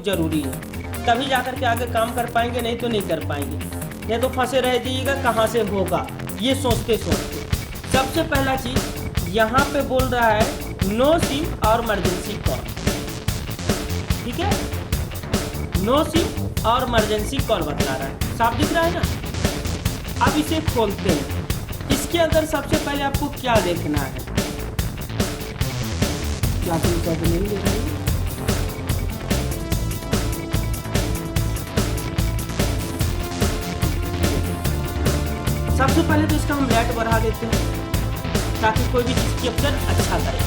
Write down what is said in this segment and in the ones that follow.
जरूरी है, तभी जाकर के आगे काम कर पाएंगे, नहीं तो नहीं कर पाएंगे, नहीं तो फंसे रह जाइएगा कहाँ से होगा ये सोचते सोचते। सबसे पहला चीज़ यहाँ पे बोल रहा है नो सिम और इमरजेंसी कॉल, ठीक है, नो सिम और इमरजेंसी कॉल बता रहा है, साफ दिख रहा है ना। अब इसे खोलते हैं। इसके अंदर सबसे पहले आपको क्या देखना है, क्या नहीं देख रही, सबसे पहले तो इसका हम लाइट बढ़ा देते हैं ताकि कोई भी चीज़ कैप्चर अच्छा करे।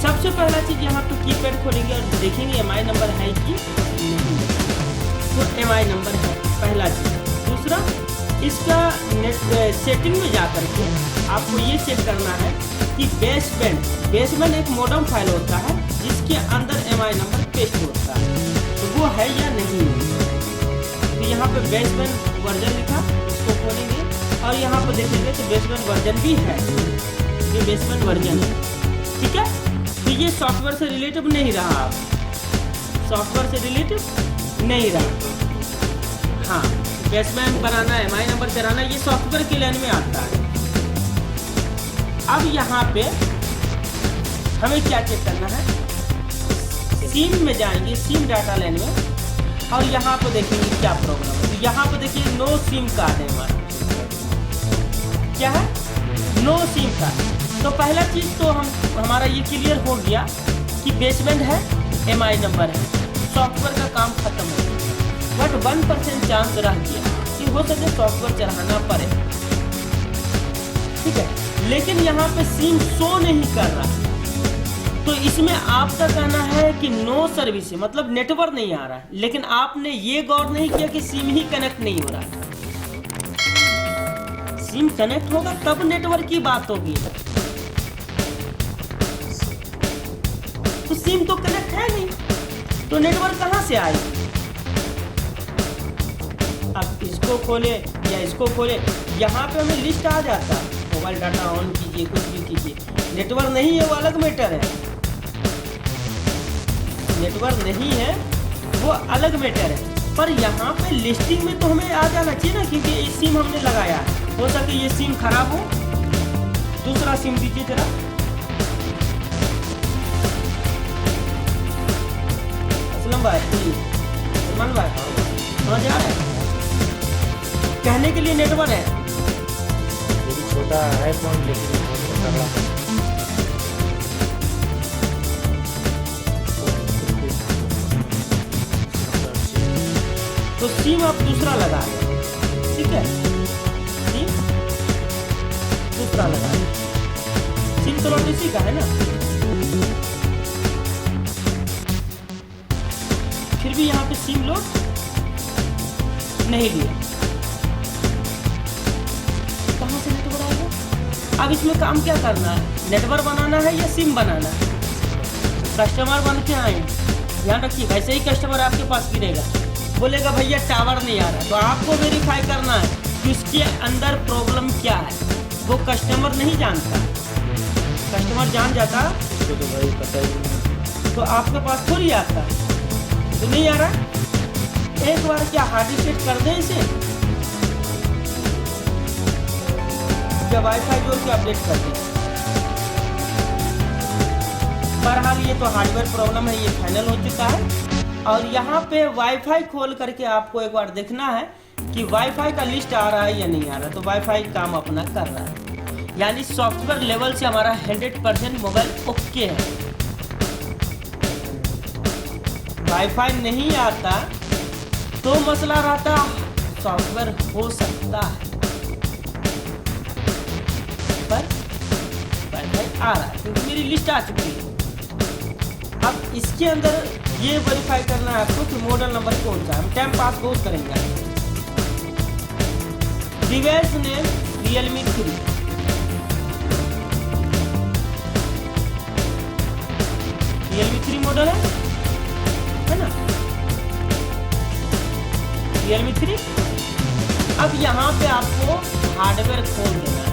सबसे पहला चीज़ यहाँ पे कीपैड खोलेंगे और देखेंगे एमआई नंबर है कि नहीं, तो एमआई नंबर है, पहला चीज़। दूसरा, इसका नेट सेटिंग में जा करके आपको ये चेक करना है कि बेसबैंड एक मॉडर्न फाइल होता है जिसके अंदर एमआई नंबर पेस्ट होता है, तो वो है या नहीं है। तो यहाँ पे बेसबैंड वर्जन लिखा, उसको खोलेंगे और यहाँ पर देखेंगे तो बेसबैंड वर्जन भी है, ये बेसबैंड वर्जन है, ठीक है। तो ये सॉफ्टवेयर से रिलेटिव नहीं रहा, आप सॉफ्टवेयर से रिलेटिव नहीं रहा। हाँ, बेसबैंड बनाना है, एमआई नंबर कराना, ये सॉफ्टवेयर की लाइन में आता है। अब यहाँ पे हमें क्या चेक करना है, सिम में जाएंगे, सिम डाटा लाइन में, और यहाँ पे देखेंगे क्या प्रॉब्लम है। तो यहाँ पे देखिए नो सिम कार्ड है हमारा, क्या है, नो सिम कार्ड। तो पहला चीज़ तो हमारा ये क्लियर हो गया कि बेसबैंड है, एमआई नंबर है, सॉफ्टवेयर का काम खत्म हो गया। बट 1% चांस रह गया कि हो सके सॉफ्टवेयर चढ़ाना पड़े, ठीक है, लेकिन यहाँ पे सिम शो नहीं कर रहा। तो इसमें आपका कहना है कि नो सर्विस, मतलब नेटवर्क नहीं आ रहा है, लेकिन आपने ये गौर नहीं किया कि सिम ही कनेक्ट नहीं हो रहा है। सिम कनेक्ट होगा तब नेटवर्क की बात होगी, तो सिम तो कनेक्ट है नहीं, तो नेटवर्क कहाँ से आएगी। अब इसको खोले या इसको खोले, यहाँ पे हमें लिस्ट आ जाता, मोबाइल डाटा ऑन कीजिए, कुछ भी कीजिए, नेटवर्क नहीं है वो अलग मैटर है, नेटवर्क नहीं है वो अलग मैटर है, पर यहाँ पे लिस्टिंग में तो हमें आ जाना चाहिए ना, क्योंकि ये सिम हमने लगाया है, हो सके ये सिम खराब हो, दूसरा सिम दीजिए जरा। असलम भाई, सलमान भाई, समझ आ रहा है, कहने के लिए नेटवर्क है, छोटा है फोन लेकिन तो सिम आप दूसरा लगा दें, ठीक है, सिम दूसरा लगा दें, सिम तो इसी का है ना, फिर भी यहाँ पे सिम लोड नहीं लिया, कहाँ से नेटवर्क आएगा। अब इसमें काम क्या करना है, नेटवर्क बनाना है या सिम बनाना है। कस्टमर बन के आए, ध्यान रखिए, वैसे ही कस्टमर आपके पास गिरेगा, बोलेगा भैया टावर नहीं आ रहा, तो आपको वेरीफाई करना है कि उसके अंदर प्रॉब्लम क्या है। वो कस्टमर नहीं जानता, कस्टमर जान जाता तो भाई पता ही नहीं, तो आपके पास थोड़ी आता, तो नहीं आ रहा, एक बार क्या हार्ड रिसेट कर दें इसे, या वाईफाई जोड़ के अपडेट कर दें। बहरहाल ये तो हार्डवेयर प्रॉब्लम है, ये फाइनल हो चुका है। और यहाँ पे वाईफाई खोल करके आपको एक बार देखना है कि वाईफाई का लिस्ट आ रहा है या नहीं आ रहा, तो वाईफाई काम अपना कर रहा है, यानी सॉफ्टवेयर लेवल से हमारा 100% मोबाइल ओके है। वाईफाई नहीं आता तो मसला रहता, सॉफ्टवेयर हो सकता है, पर वाईफाई आ रहा है क्योंकि मेरी लिस्ट आ चुकी है। अब इसके अंदर ये वेरीफाई करना है आपको कि मॉडल नंबर कौन सा है, हम टाइम पास बहुत करेंगे। Device name Realme 3, Realme 3 model है ना, Realme 3। अब यहाँ पे आपको हार्डवेयर खोल देना है,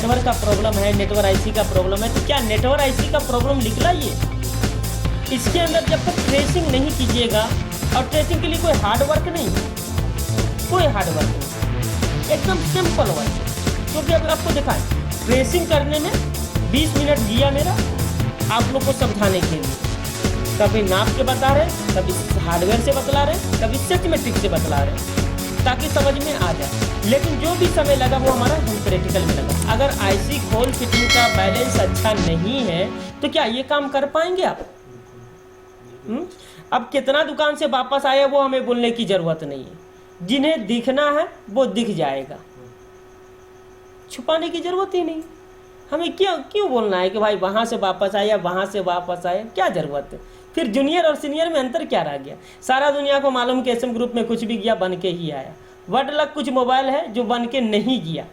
नेटवर्क का प्रॉब्लम है, नेटवर्क आईसी का प्रॉब्लम है, तो क्या नेटवर्क आईसी का प्रॉब्लम निकला ये? इसके अंदर जब तक ट्रेसिंग नहीं कीजिएगा, और ट्रेसिंग के लिए कोई हार्ड वर्क नहीं, कोई हार्ड वर्क नहीं, एकदम सिंपल वर्क। क्योंकि अभी आपको दिखाएं, ट्रेसिंग करने में 20 मिनट दिया मेरा आप लोग को समझाने के लिए। कभी नाप के बता रहे, कभी हार्डवेयर से बतला रहे, कभी सिस्टमेटिक से बतला रहे, ताकि समझ में आ जाए। लेकिन जो भी समय लगा वो हमारा हम प्रैक्टिकल में लगा। अगर आईसी खोल फिटिंग का बैलेंस अच्छा नहीं है तो क्या ये काम कर पाएंगे आप? अब कितना दुकान से वापस आए वो हमें बोलने की ज़रूरत नहीं है। जिन्हें दिखना है वो दिख जाएगा, छुपाने की ज़रूरत ही नहीं। हमें क्यों बोलना है कि भाई वहाँ से वापस आया, वहाँ से वापस आया, क्या ज़रूरत है? फिर जूनियर और सीनियर में अंतर क्या रह गया? सारा दुनिया को मालूम कि एसएम ग्रुप में कुछ भी गया बन के ही आया। वर्ड लक कुछ मोबाइल है जो बन के नहीं गया,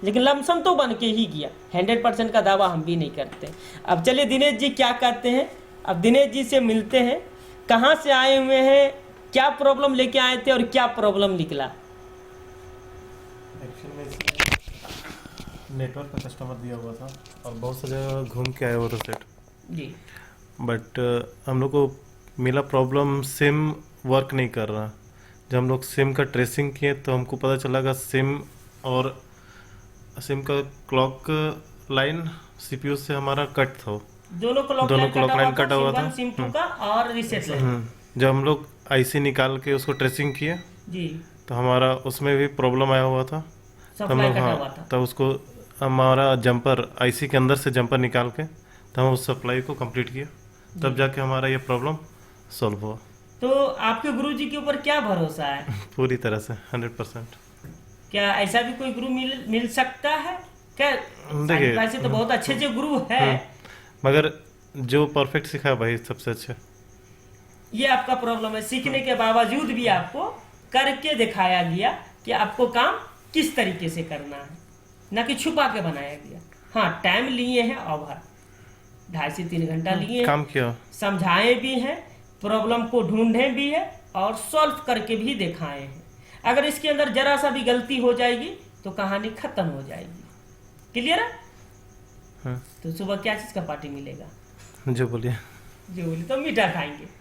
लेकिन लमसम तो बन के ही गया। 100% का दावा हम भी नहीं करते। अब चलिए दिनेश जी क्या कहते हैं, अब दिनेश जी से मिलते हैं। कहाँ से आए हुए हैं, क्या प्रॉब्लम लेके आए थे और क्या प्रॉब्लम निकला? एक्चुअली में नेटवर्क का कस्टमर दिया हुआ था और बहुत सा जगह घूम के आया हुआ था सेट जी। बट हम लोग को मिला प्रॉब्लम सिम वर्क नहीं कर रहा। जब हम लोग सिम का ट्रेसिंग किए तो हमको पता चला कि सिम का क्लॉक लाइन सीपीयू से हमारा कट था। दोनों क्लॉक लाइन कटा हुआ था, सिम 2 का और रीसेट लाइन। जब हम लोग आईसी निकाल के उसको ट्रेसिंग किए जी, तो हमारा उसमें भी प्रॉब्लम आया हुआ था। तब उसको हमारा जंपर आईसी के अंदर से जंपर निकाल के तब हम उस सप्लाई को कंप्लीट किया, तब जाके हमारा ये प्रॉब्लम सॉल्व हुआ। तो आपके गुरु जी के ऊपर क्या भरोसा है? पूरी तरह से 100%। क्या ऐसा भी कोई गुरु मिल सकता है क्या? देखिए, वैसे तो बहुत अच्छे गुरु है, मगर जो परफेक्ट सिखाया भाई सबसे अच्छे। ये आपका प्रॉब्लम है। सीखने के बावजूद भी आपको करके दिखाया गया कि आपको काम किस तरीके से करना है, ना कि छुपा के बनाया गया। हाँ, टाइम लिए हैं, ओवर 2.5 से 3 घंटा लिए, काम किया, समझाए भी हैं, प्रॉब्लम को ढूंढे भी है और सॉल्व करके भी दिखाए हैं। अगर इसके अंदर जरा सा भी गलती हो जाएगी तो कहानी खत्म हो जाएगी। क्लियर है? हाँ। तो सुबह क्या चीज का पार्टी मिलेगा? जो बोलिए जो बोली तो मीठा खाएंगे।